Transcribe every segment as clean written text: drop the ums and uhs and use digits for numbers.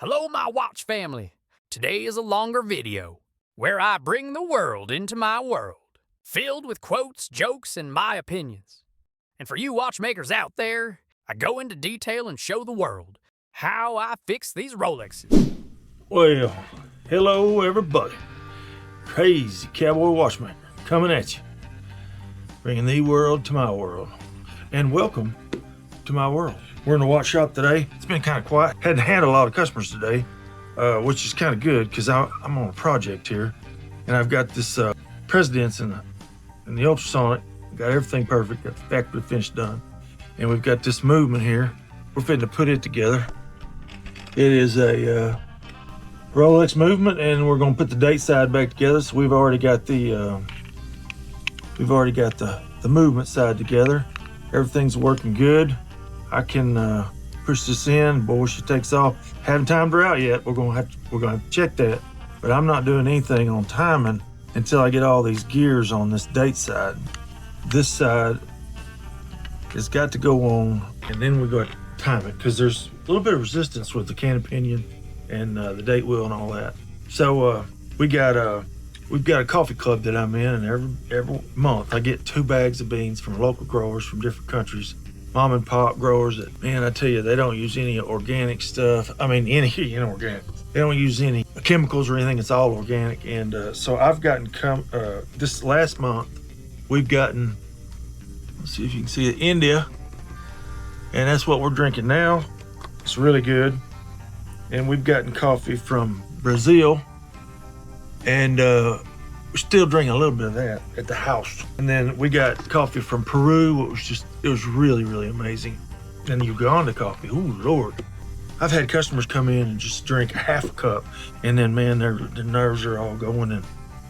Hello, my watch family. Today is a longer video where I bring the world into my world, filled with quotes, jokes, and my opinions. And for you watchmakers out there, I go into detail and show the world how I fix these Rolexes. Well, hello everybody. Crazy Cowboy Watchmaker coming at you, bringing the world to my world. And welcome to my world. We're in the watch shop today. It's been kind of quiet. Had to handle a lot of customers today, which is kind of good because I'm on a project here, and I've got this Presidents and the ultrasonic. Got everything perfect. Got the factory finish done, and we've got this movement here. We're fitting to put it together. It is a Rolex movement, and we're going to put the date side back together. So we've already got the movement side together. Everything's working good. I can push this in. Boy, she takes off. Haven't timed her out yet. We're gonna have to check that. But I'm not doing anything on timing until I get all these gears on this date side. This side has got to go on, and then we got to time it because there's a little bit of resistance with the cannon pinion and the date wheel and all that. So we've got a coffee club that I'm in, and every month I get 2 bags of beans from local growers from different countries. Mom and pop growers that, man, I tell you, they don't use any organic stuff. I mean, any inorganic. They don't use any chemicals or anything. It's all organic. And so I've gotten, this last month, we've gotten, let's see if you can see it, India. And that's what we're drinking now. It's really good. And we've gotten coffee from Brazil. And we're still drinking a little bit of that at the house. And then we got coffee from Peru. It was really, really amazing. And Uganda coffee, ooh, Lord. I've had customers come in and just drink half a cup, and then, man, their nerves are all going.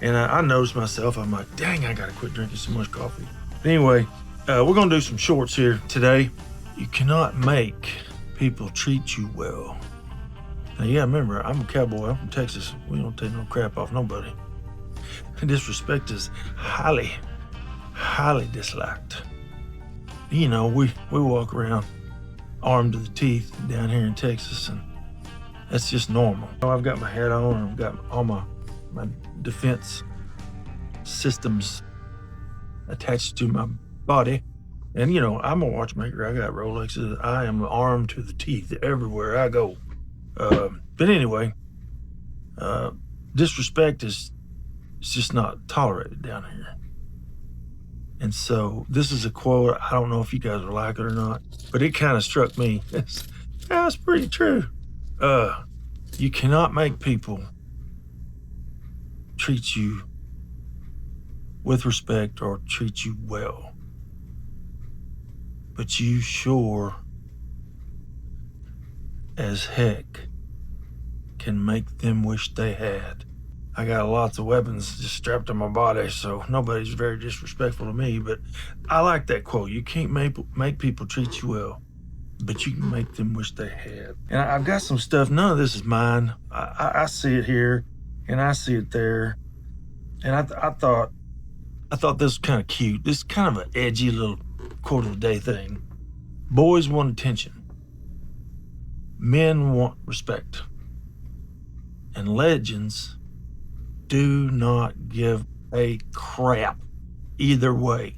And I noticed myself, I'm like, dang, I gotta quit drinking so much coffee. Anyway, we're gonna do some shorts here today. You cannot make people treat you well. Now, you gotta remember, I'm a cowboy, I'm from Texas. We don't take no crap off nobody. Disrespect is highly, highly disliked. You know, we walk around armed to the teeth down here in Texas, and that's just normal. I've got my hat on, and I've got all my defense systems attached to my body. And you know, I'm a watchmaker. I got Rolexes. I am armed to the teeth everywhere I go. But anyway, disrespect is just not tolerated down here. And so this is a quote. I don't know if you guys will like it or not, but it kind of struck me. That's pretty true. You cannot make people treat you with respect or treat you well, but you sure as heck can make them wish they had. I got lots of weapons just strapped to my body, so nobody's very disrespectful to me, but I like that quote. You can't make people treat you well, but you can make them wish they had. And I've got some stuff. None of this is mine. I see it here, and I see it there. And I thought this was kind of cute. This is kind of an edgy little quote of the day thing. Boys want attention. Men want respect. And legends do not give a crap either way.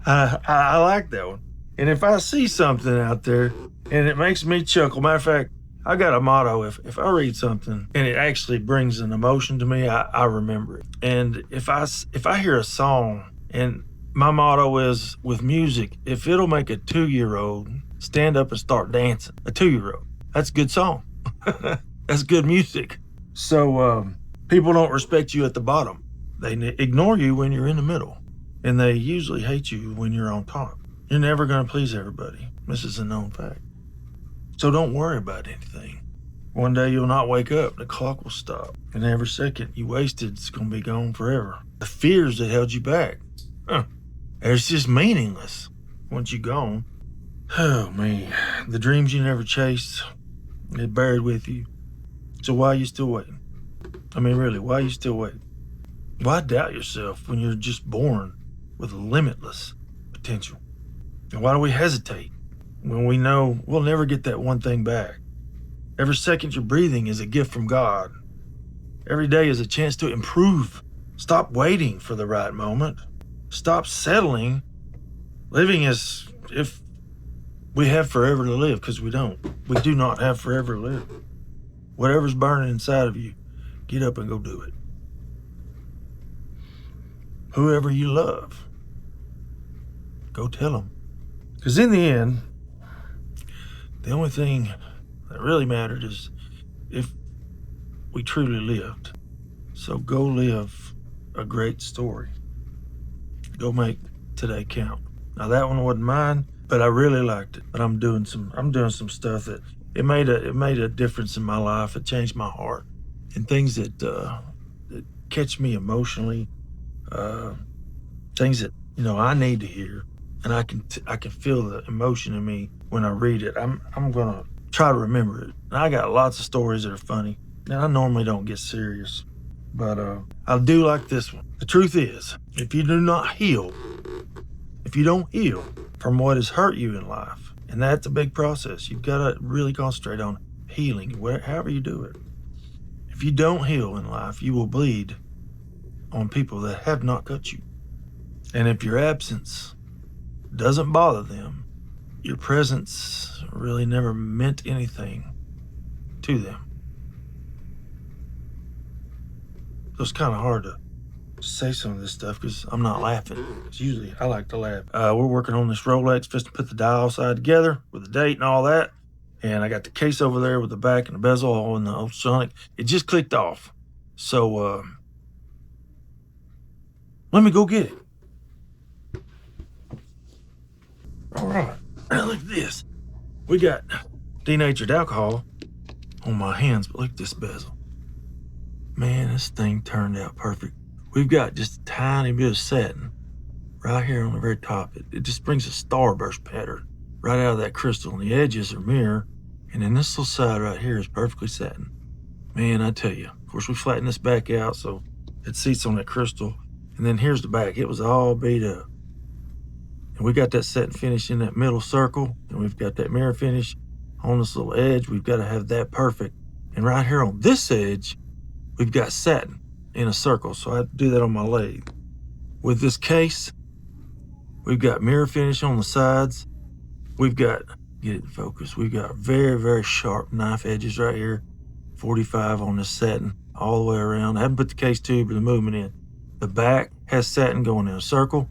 I like that one. And if I see something out there and it makes me chuckle, matter of fact, I got a motto. If I read something and it actually brings an emotion to me, I remember it. And if I hear a song, and my motto is with music, if it'll make a 2-year-old stand up and start dancing, a 2-year-old, that's a good song. That's good music. So people don't respect you at the bottom. They ignore you when you're in the middle, and they usually hate you when you're on top. You're never going to please everybody. This is a known fact. So don't worry about anything. One day you'll not wake up. The clock will stop, and every second you wasted is going to be gone forever. The fears that held you back, it's just meaningless once you're gone. Oh, man. The dreams you never chased, they're buried with you. So why are you still waiting? I mean, really, why are you still waiting? Why doubt yourself when you're just born with limitless potential? And why do we hesitate when we know we'll never get that one thing back. Every second you're breathing is a gift from God. Every day is a chance to improve. Stop waiting for the right moment. Stop settling, living as if we have forever to live, because we don't. We do not have forever to live. Whatever's burning inside of you, get up and go do it. Whoever you love, go tell them. Because in the end, the only thing that really mattered is if we truly lived. So go live a great story. Go make today count. Now that one wasn't mine, but I really liked it. But I'm doing some stuff that it made a difference in my life. It changed my heart, and things that catch me emotionally, things that I need to hear, and I can feel the emotion in me when I read it. I'm gonna try to remember it. And I got lots of stories that are funny, and I normally don't get serious, but I do like this one. The truth is, if you don't heal from what has hurt you in life, and that's a big process, you've got to really concentrate on healing, however you do it. If you don't heal in life, you will bleed on people that have not cut you. And if your absence doesn't bother them, your presence really never meant anything to them. So it's kind of hard to say some of this stuff because I'm not laughing. It's usually I like to laugh. We're working on this Rolex, just to put the dial side together with the date and all that. And I got the case over there with the back and the bezel all in the ultrasonic. It just clicked off. So let me go get it. All right. Now look at this. We got denatured alcohol on my hands, but look at this bezel. Man, this thing turned out perfect. We've got just a tiny bit of satin right here on the very top. It just brings a starburst pattern right out of that crystal, and the edges are mirror, and then this little side right here is perfectly satin. Man, I tell you, of course we flattened this back out so it seats on that crystal, and then here's the back. It was all beat up. And we got that satin finish in that middle circle, and we've got that mirror finish on this little edge. We've got to have that perfect. And right here on this edge, we've got satin in a circle, so I have to do that on my lathe. With this case, we've got mirror finish on the sides. We've got, get it in focus, we've got very, very sharp knife edges right here, 45 on this satin all the way around. I haven't put the case tube or the movement in. The back has satin going in a circle.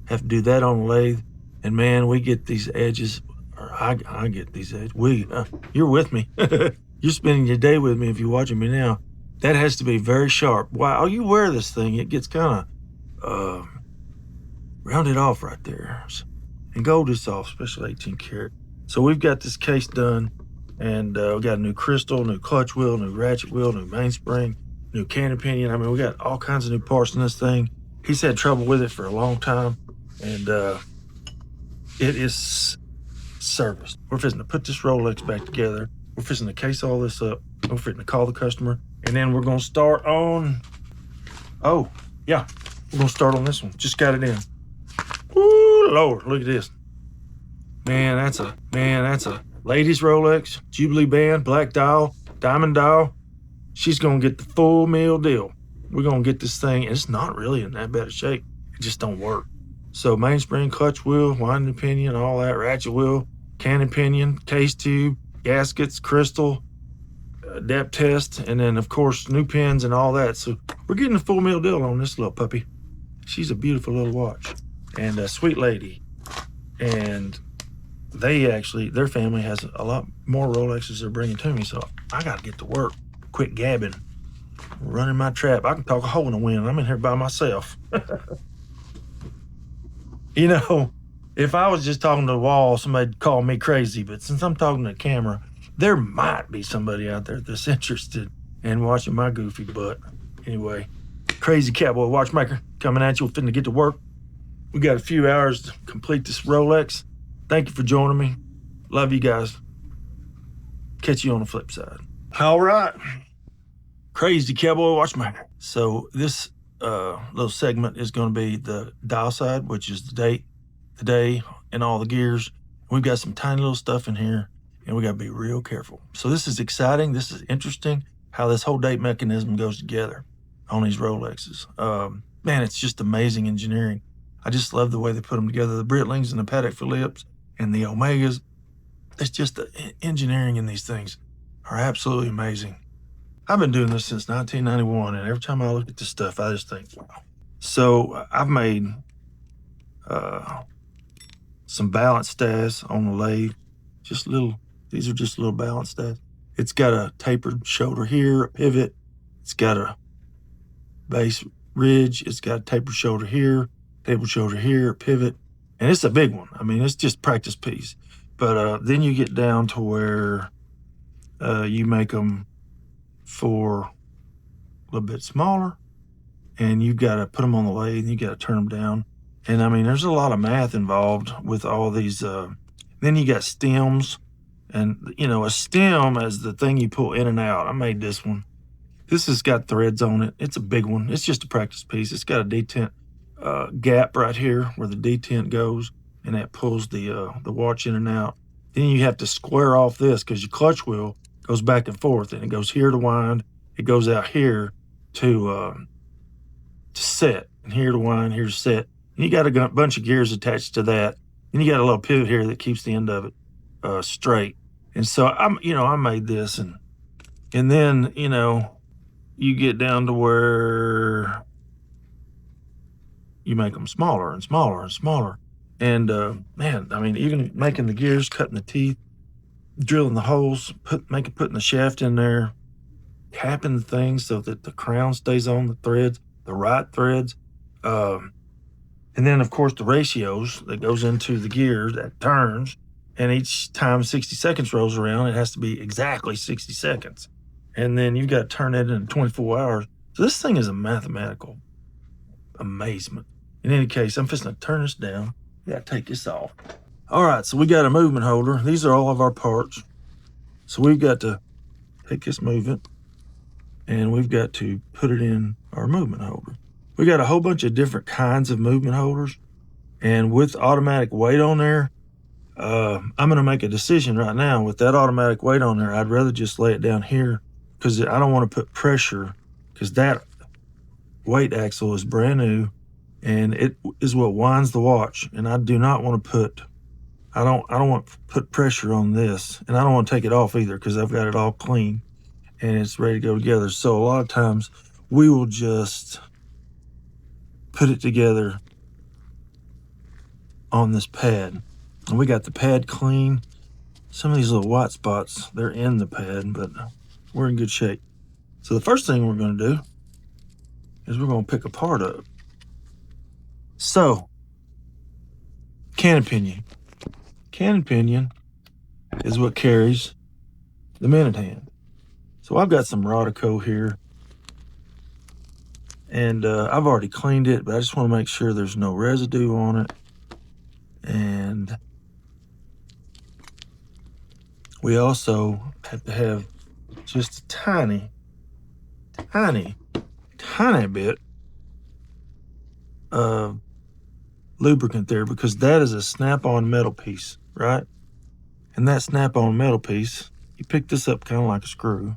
Have to do that on the lathe. And man, we get these edges, or I get these edges. You're with me. You're spending your day with me if you're watching me now. That has to be very sharp. While you wear this thing, it gets kind of rounded off right there. And gold is soft, especially 18 karat. So we've got this case done, and we got a new crystal, new clutch wheel, new ratchet wheel, new mainspring, new cannon pinion. I mean, we got all kinds of new parts in this thing. He's had trouble with it for a long time, and it is serviced. We're fixing to put this Rolex back together. We're fixing to case all this up. We're fixing to call the customer. And then we're going to start on, we're going to start on this one. Just got it in. Woo, Lord, look at this. Man, that's a ladies Rolex, Jubilee band, black dial, diamond dial. She's going to get the full meal deal. We're going to get this thing, and it's not really in that bad of shape. It just don't work. So mainspring, clutch wheel, winding pinion, all that, ratchet wheel, cannon pinion, case tube, gaskets, crystal, depth test, and then of course new pins and all that. So we're getting a full meal deal on this little puppy. She's a beautiful little watch and a sweet lady. And their family has a lot more Rolexes they're bringing to me. So I got to get to work. Quit gabbing, running my trap. I can talk a hole in the wind. I'm in here by myself. If I was just talking to the wall, somebody'd call me crazy. But since I'm talking to the camera, there might be somebody out there that's interested in watching my goofy butt. Anyway, Crazy Cowboy Watchmaker coming at you. We're finna get to work. We got a few hours to complete this Rolex. Thank you for joining me. Love you guys. Catch you on the flip side. All right. Crazy Cowboy Watchmaker. So this little segment is going to be the dial side, which is the date, the day, and all the gears. We've got some tiny little stuff in here, and we got to be real careful. So this is exciting. This is interesting how this whole date mechanism goes together on these Rolexes. Man, it's just amazing engineering. I just love the way they put them together. The Britlings and the Patek Philippe's and the Omegas. It's just the engineering in these things are absolutely amazing. I've been doing this since 1991, and every time I look at this stuff, I just think, wow. So I've made some balance staves on the lathe. These are just little balance staves. It's got a tapered shoulder here, a pivot. It's got a base ridge. It's got a tapered shoulder here, a pivot. And it's a big one. I mean, it's just practice piece. But then you get down to where you make them for a little bit smaller, and you've got to put them on the lathe, and you got to turn them down. And I mean, there's a lot of math involved with all these. Then you got stems, and a stem is the thing you pull in and out. I made this one. This has got threads on it. It's a big one. It's just a practice piece. It's got a detent gap right here where the detent goes, and that pulls the watch in and out. Then you have to square off this because your clutch wheel goes back and forth, and it goes here to wind. It goes out here to set, and here to wind, here to set. And you got a bunch of gears attached to that. And you got a little pivot here that keeps the end of it straight. And so I made this, and then you get down to where you make them smaller and smaller and smaller. And man, I mean, even making the gears, cutting the teeth, drilling the holes, putting the shaft in there, capping the thing so that the crown stays on the threads, the right threads. And then, of course, the ratios that goes into the gear that turns. And each time 60 seconds rolls around, it has to be exactly 60 seconds. And then you've got to turn it in 24 hours. So this thing is a mathematical amazement. In any case, I'm fixing to turn this down. You got to take this off. All right, so we got a movement holder. These are all of our parts. So we've got to take this movement, and we've got to put it in our movement holder. We got a whole bunch of different kinds of movement holders, and with automatic weight on there, I'm going to make a decision right now. With that automatic weight on there, I'd rather just lay it down here because I don't want to put pressure, because that weight axle is brand new, and it is what winds the watch. And I do not want to put, I don't want to put pressure on this, and I don't want to take it off either because I've got it all clean and it's ready to go together. So a lot of times we will just put it together on this pad. And we got the pad clean. Some of these little white spots, they're in the pad, but we're in good shape. So the first thing we're going to do is we're going to pick a part up. So, cannon pinion. Cannon pinion is what carries the minute hand. So I've got some Rodico here, and I've already cleaned it, but I just want to make sure there's no residue on it. And we also have to have just a tiny bit of lubricant there, because that is a snap-on metal piece, right? And that snap-on metal piece, you pick this up kind of like a screw.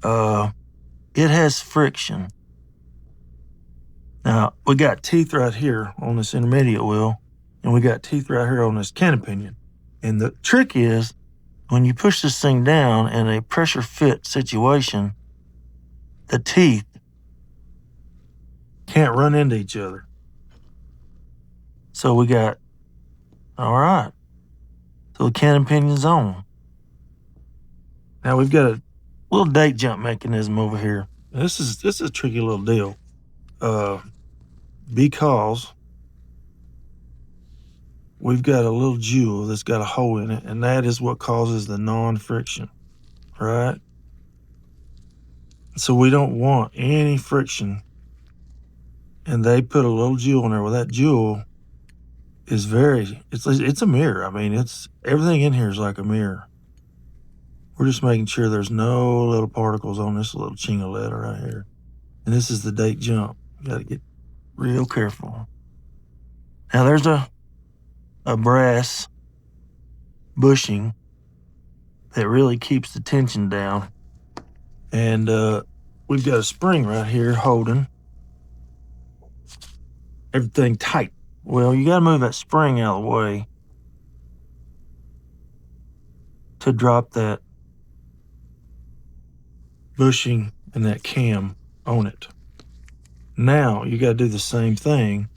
It has friction. Now, we got teeth right here on this intermediate wheel, and we got teeth right here on this cannon pinion. And the trick is, when you push this thing down in a pressure fit situation, the teeth can't run into each other. So we got, all right, so the cannon pinion's on. Now we've got a little date jump mechanism over here. This is a tricky little deal, because we've got a little jewel that's got a hole in it, and that is what causes the non-friction, right? So we don't want any friction, and they put a little jewel in there. Well, that jewel is it's a mirror. I mean, everything in here is like a mirror. We're just making sure there's no little particles on this little chingoletta right here. And this is the date jump. You gotta get real careful. Now there's a brass bushing that really keeps the tension down. And we've got a spring right here holding everything tight. Well, you got to move that spring out of the way to drop that bushing and that cam on it. Now you got to do the same thing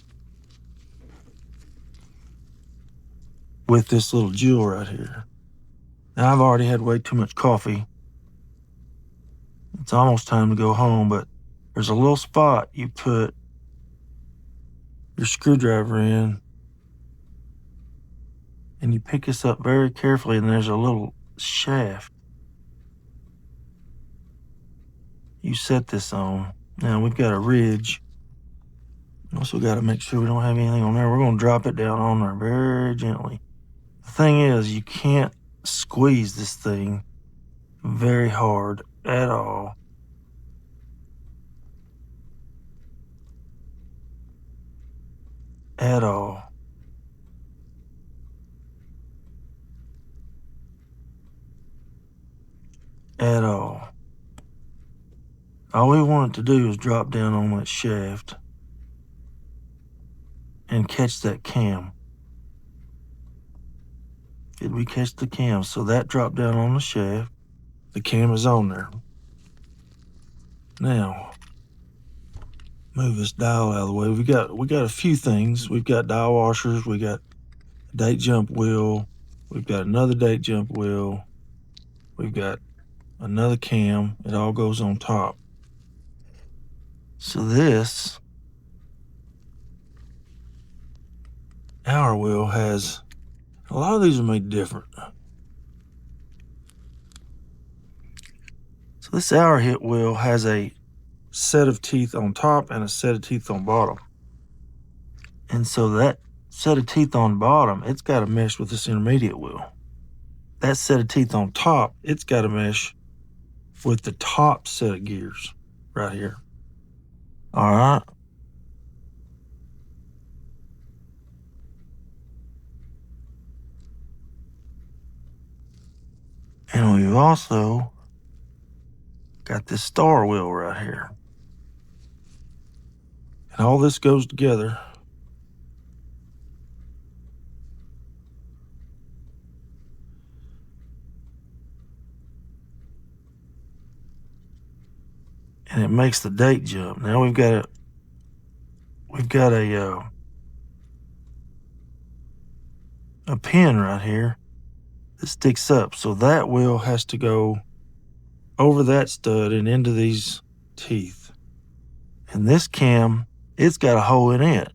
with this little jewel right here. Now I've already had way too much coffee. It's almost time to go home, but there's a little spot you put your screwdriver in, and you pick this up very carefully, and there's a little shaft you set this on. Now we've got a ridge. Also got to make sure we don't have anything on there. We're going to drop it down on there very gently. The thing is, you can't squeeze this thing very hard at all. At all. At all. All we want it to do is drop down on that shaft and catch that cam. Did we catch the cam? So that dropped down on the shaft. The cam is on there. Now, move this dial out of the way. We got a few things. We've got dial washers. We got a date jump wheel. We've got another date jump wheel. We've got another cam. It all goes on top. So this hour wheel has, a lot of these are made different. So this hour hit wheel has a set of teeth on top and a set of teeth on bottom. And so that set of teeth on bottom, it's got to mesh with this intermediate wheel. That set of teeth on top, it's got to mesh with the top set of gears right here. All right. And we've also got this star wheel right here. And all this goes together. And it makes the date jump. Now we've got a pin right here that sticks up. So that wheel has to go over that stud and into these teeth. And this cam, it's got a hole in it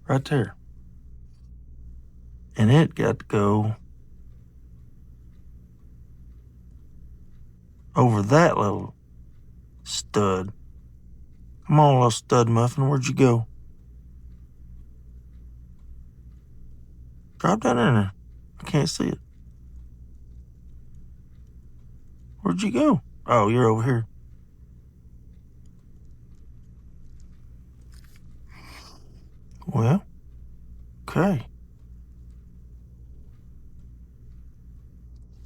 right there. And it got to go over that little stud. Come on, little stud muffin, where'd you go? Drop down in there. I can't see it. Where'd you go? Oh, you're over here. Well, okay.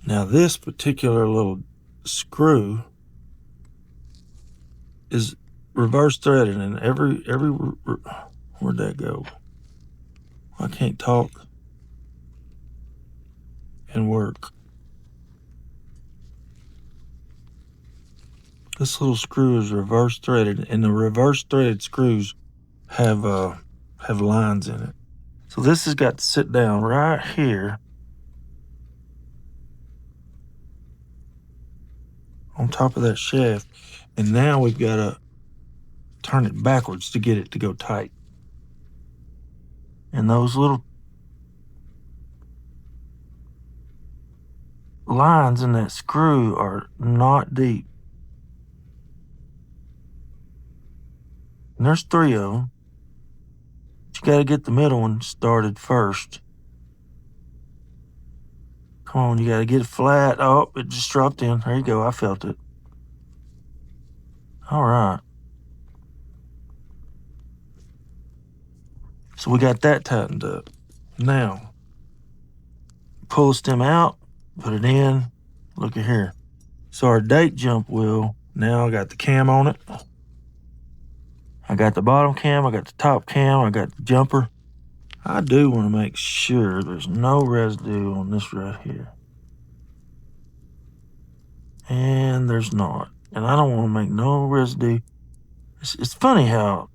Now this particular little screw is reverse threaded, and where'd that go? I can't talk and work. This little screw is reverse threaded, and the reverse threaded screws have lines in it. So this has got to sit down right here on top of that shaft, and now we've got to turn it backwards to get it to go tight. And those little lines in that screw are not deep. And there's 3 of them. But you got to get the middle one started first. Come on, you got to get it flat. Oh, it just dropped in. There you go. I felt it. All right. So we got that tightened up. Now, pull the stem out, put it in. Look at here. So our date jump wheel, now I got the cam on it. I got the bottom cam, I got the top cam, I got the jumper. I do want to make sure there's no residue on this right here. And there's not. And I don't want to make no residue. It's funny how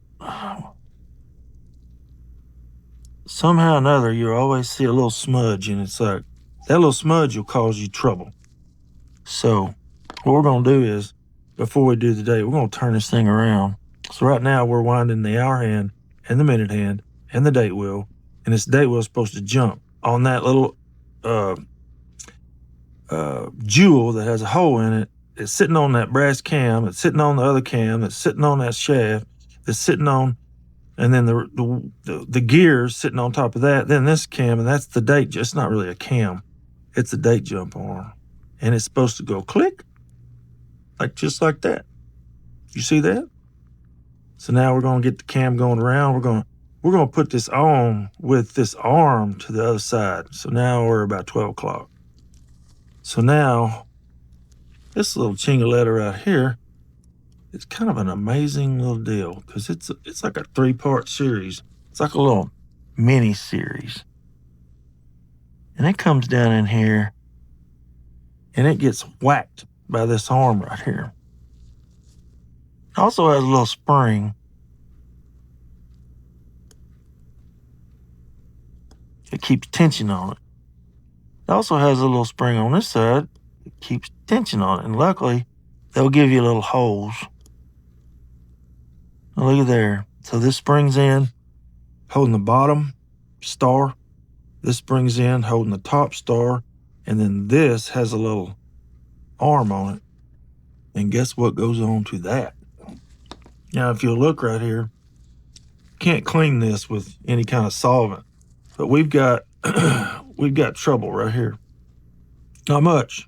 somehow or another you always see a little smudge, and it's like that little smudge will cause you trouble. So what we're going to do is, before we do the date, we're going to turn this thing around. So right now we're winding the hour hand and the minute hand and the date wheel, and this date wheel is supposed to jump on that little jewel that has a hole in it. It's sitting on that brass cam. It's sitting on the other cam. It's sitting on that shaft. It's sitting on, and then the gears sitting on top of that. Then this cam, and that's the date. It's not really a cam. It's a date jump arm, and it's supposed to go click, like just like that. You see that? So now we're gonna get the cam going around. We're gonna put this on with this arm to the other side. So now we're about 12 o'clock. So now this little chingoletta right here, it's kind of an amazing little deal because it's like a 3-part series. It's like a little mini series. And it comes down in here and it gets whacked by this arm right here. It also has a little spring. It keeps tension on it. It also has a little spring on this side. It keeps tension on it. And luckily, they'll give you little holes. Now look at there. So this springs in, holding the bottom star. This springs in, holding the top star. And then this has a little arm on it. And guess what goes on to that? Now, if you look right here, can't clean this with any kind of solvent. But we've got trouble right here. Not much.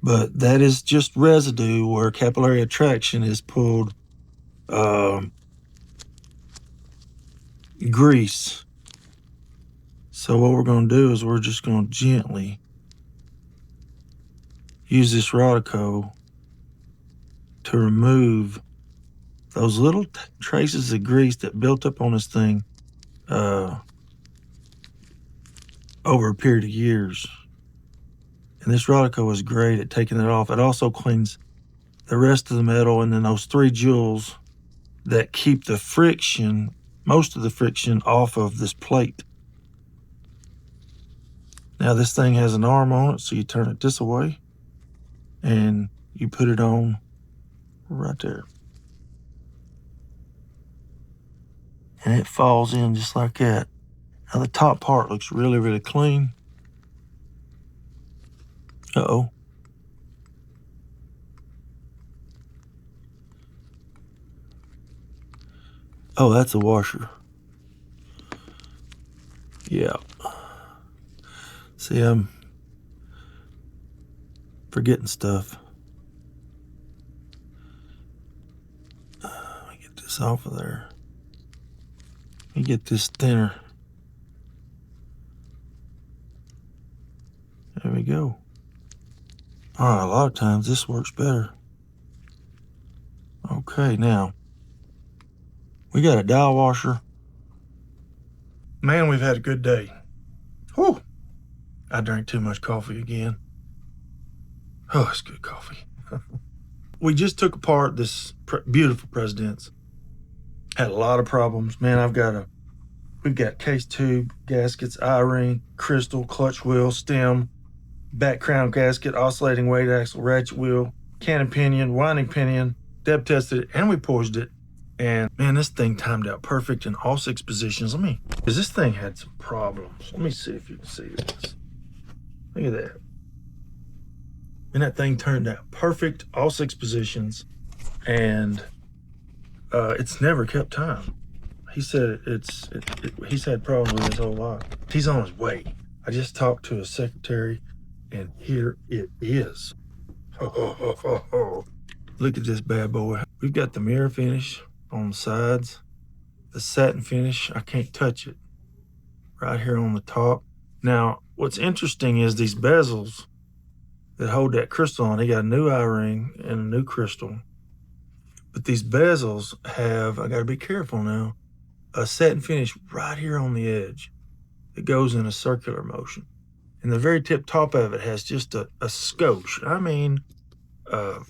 But that is just residue where capillary attraction has pulled grease. So what we're going to do is we're just going to gently use this Rodico to remove those little traces of grease that built up on this thing over a period of years. And this Rodico is great at taking it off. It also cleans the rest of the metal, and then those 3 jewels that keep the friction, most of the friction, off of this plate. Now this thing has an arm on it, so you turn it this way and you put it on right there. And it falls in just like that. Now the top part looks really, really clean. Uh-oh. Oh, that's a washer. Yeah. See, I'm forgetting stuff. Let me get this off of there. Let me get this thinner. There we go. All right, a lot of times this works better. Okay, now we got a dial washer. Man, we've had a good day. Whew. I drank too much coffee again. Oh, it's good coffee. We just took apart this beautiful President's. Had a lot of problems. Man, we've got case tube, gaskets, eye-ring, crystal, clutch wheel, stem, back crown gasket, oscillating weight axle, ratchet wheel, cannon pinion, winding pinion, depth tested it, and we poised it. And man, this thing timed out perfect in all 6 positions. Because this thing had some problems. Let me see if you can see this. Look at that. And that thing turned out perfect, all 6 positions. And it's never kept time. He said he's had problems with his whole life. He's on his way. I just talked to his secretary, and here it is. Look at this bad boy. We've got the mirror finish on the sides, the satin finish. I can't touch it. Right here on the top. Now, what's interesting is these bezels that hold that crystal on. He got a new eye ring and a new crystal. But these bezels have, I got to be careful now, a set and finish right here on the edge. It goes in a circular motion. And the very tip top of it has just a scotch. I mean, a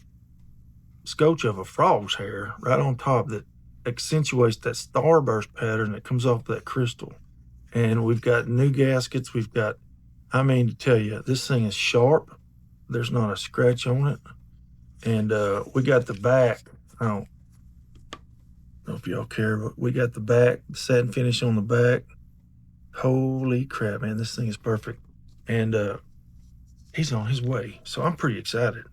scotch of a frog's hair right on top that accentuates that starburst pattern that comes off that crystal. And we've got new gaskets. We've got, I mean, to tell you, this thing is sharp. There's not a scratch on it. And we got the back. I don't know if y'all care, but we got the back, the satin finish on the back. Holy crap, man, this thing is perfect. And he's on his way. So I'm pretty excited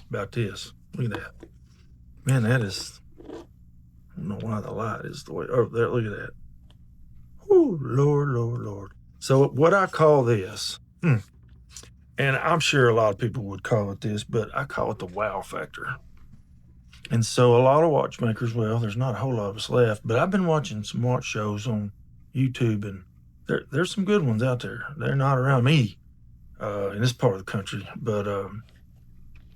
about this. Look at that. Man, that is, I don't know why the light is the way, oh, there, look at that. Oh, Lord, Lord, Lord. So what I call this, and I'm sure a lot of people would call it this, but I call it the wow factor. And so a lot of watchmakers, well, there's not a whole lot of us left, but I've been watching some watch shows on YouTube, and there's some good ones out there. They're not around me in this part of the country, but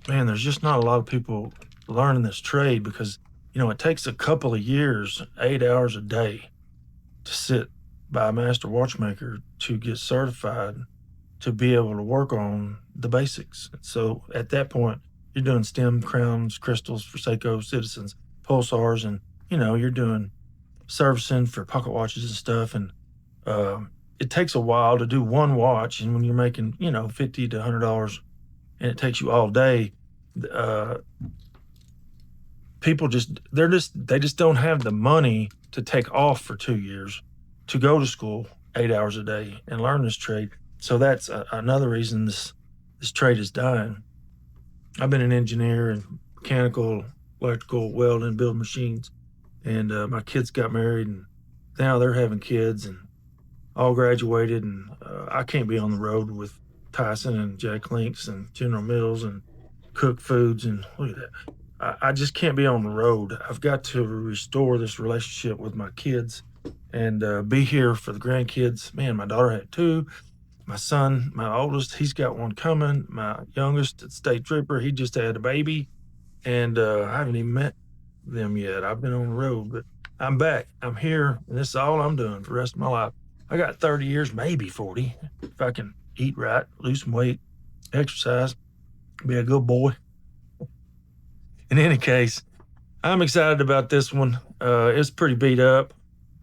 man, there's just not a lot of people learning this trade because, you know, it takes a couple of years, 8 hours a day to sit by a master watchmaker to get certified to be able to work on the basics. So at that point, you're doing stem, crowns, crystals for Seiko Citizens, pulsars, and, you know, you're doing servicing for pocket watches and stuff. And it takes a while to do one watch. And when you're making, you know, $50 to $100 and it takes you all day, people they just don't have the money to take off for 2 years to go to school 8 hours a day and learn this trade. So that's another reason this trade is dying. I've been an engineer in mechanical, electrical, welding, build machines, and my kids got married, and now they're having kids and all graduated, and I can't be on the road with Tyson and Jack Links and General Mills and Cook Foods, and look at that. I just can't be on the road. I've got to restore this relationship with my kids and be here for the grandkids. Man, my daughter had 2. My son, my oldest, he's got 1 coming. My youngest, state trooper, he just had a baby. And I haven't even met them yet. I've been on the road, but I'm back. I'm here, and this is all I'm doing for the rest of my life. I got 30 years, maybe 40, if I can eat right, lose some weight, exercise, be a good boy. In any case, I'm excited about this one. It's pretty beat up.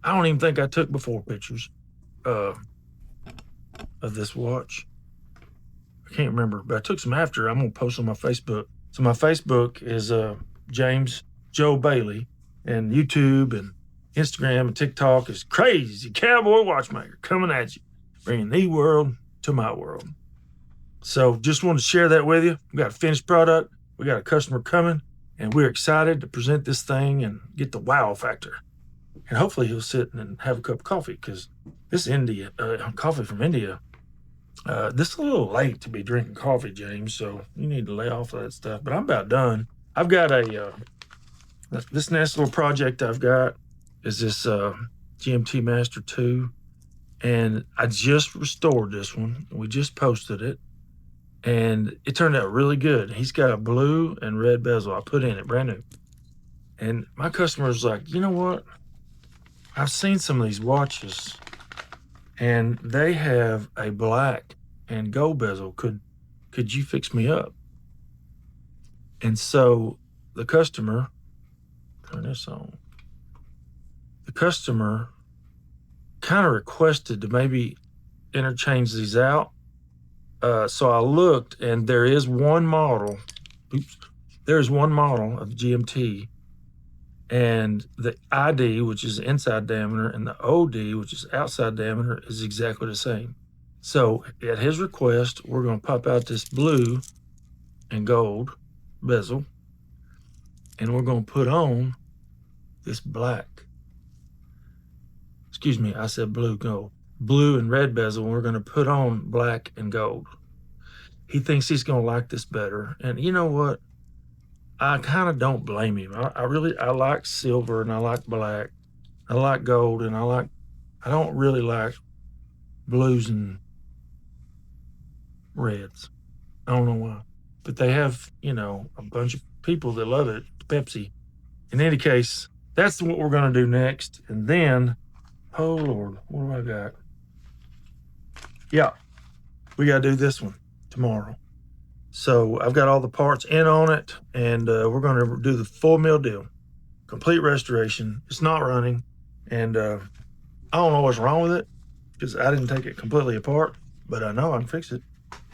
I don't even think I took before pictures of this watch. I can't remember, but I took some after. I'm going to post on my Facebook. So my Facebook is James Joe Bailey, and YouTube and Instagram and TikTok is Crazy Cowboy Watchmaker, coming at you, bringing the world to my world. So just wanted to share that with you. We got a finished product. We got a customer coming, and we're excited to present this thing and get the wow factor. And hopefully he'll sit and have a cup of coffee, because this coffee from India, this is a little late to be drinking coffee, James, so you need to lay off of that stuff. But I'm about done. I've got this next little project I've got is this GMT Master 2, and I just restored this one. We just posted it, and it turned out really good. He's got a blue and red bezel. I put in it brand new. And my customer's like, you know what? I've seen some of these watches, and they have a black and gold bezel. Could you fix me up? And so the customer, turn this on. The customer kind of requested to maybe interchange these out. So I looked, and there is one model. There's one model of GMT, and the ID, which is inside diameter, and the OD, which is outside diameter, is exactly the same. So at his request, we're going to pop out this blue and gold bezel, and we're going to put on this black. Excuse me, I said blue, gold. Blue and red bezel, and we're going to put on black and gold. He thinks he's going to like this better. And you know what? I kind of don't blame him. I like silver, and I like black. I like gold, and I don't really like blues and reds. I don't know why. But they have, you know, a bunch of people that love it. Pepsi. In any case, that's what we're going to do next. And then, oh Lord, what do I got? Yeah, we got to do this one tomorrow. So I've got all the parts in on it, and we're going to do the full meal deal. Complete restoration. It's not running, and I don't know what's wrong with it because I didn't take it completely apart, but I know I can fix it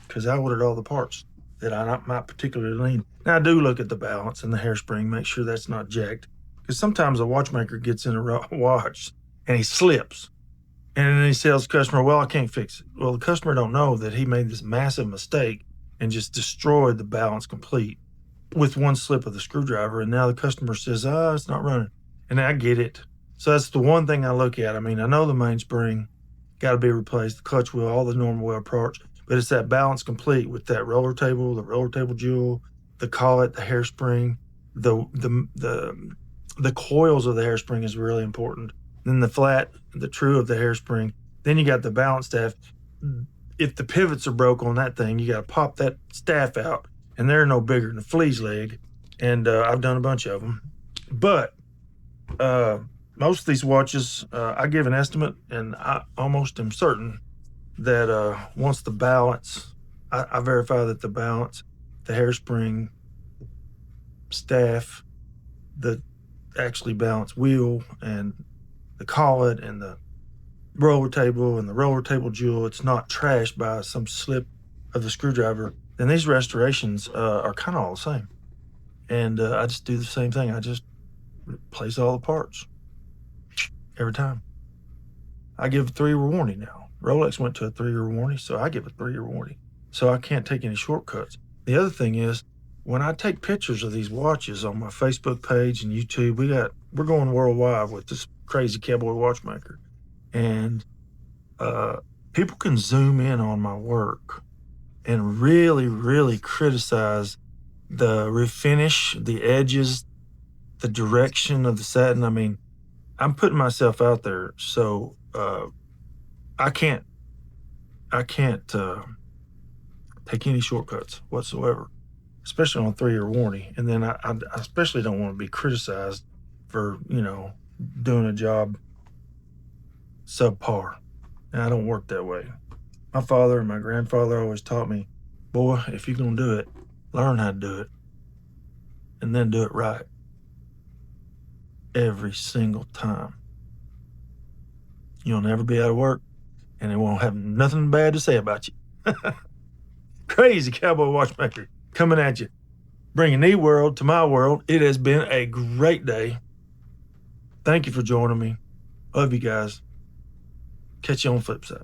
because I ordered all the parts that I might particularly need. Now I do look at the balance and the hairspring, make sure that's not jacked, because sometimes a watchmaker gets in a watch and he slips, and then he tells the customer, well, I can't fix it. Well, the customer don't know that he made this massive mistake and just destroyed the balance complete with one slip of the screwdriver, and now the customer says, it's not running. And I get it. So that's the one thing I look at. I mean, I know the mainspring got to be replaced, the clutch wheel, all the normal wheel parts, but it's that balance complete with that roller table, the roller table jewel, the collet, the hairspring, the coils of the hairspring is really important. Then the flat, the true of the hairspring. Then you got the balance staff. If the pivots are broke on that thing, you got to pop that staff out, and they're no bigger than a flea's leg. And I've done a bunch of them. But most of these watches, I give an estimate, and I almost am certain that once the balance, I verify that the balance, the hairspring, staff, the actually balance wheel, and the collet, and the roller table, and the roller table jewel, it's not trashed by some slip of the screwdriver, then these restorations are kind of all the same. And I just do the same thing. I just replace all the parts every time. I give a 3-year warranty now. Rolex went to a 3-year warranty, so I give a 3-year warranty. So I can't take any shortcuts. The other thing is, when I take pictures of these watches on my Facebook page and YouTube, we're going worldwide with this Crazy Cowboy Watchmaker. And people can zoom in on my work and really, really criticize the refinish, the edges, the direction of the satin. I mean, I'm putting myself out there, so I can't take any shortcuts whatsoever, especially on a 3-year warranty. And then I especially don't want to be criticized for, you know, doing a job subpar. And I don't work that way. My father and my grandfather always taught me, boy, if you're going to do it, learn how to do it, and then do it right every single time. You'll never be out of work, and they won't have nothing bad to say about you. Crazy Cowboy Watchmaker coming at you, bringing the world to my world. It has been a great day. Thank you for joining me. Love you guys. Catch you on the flip side.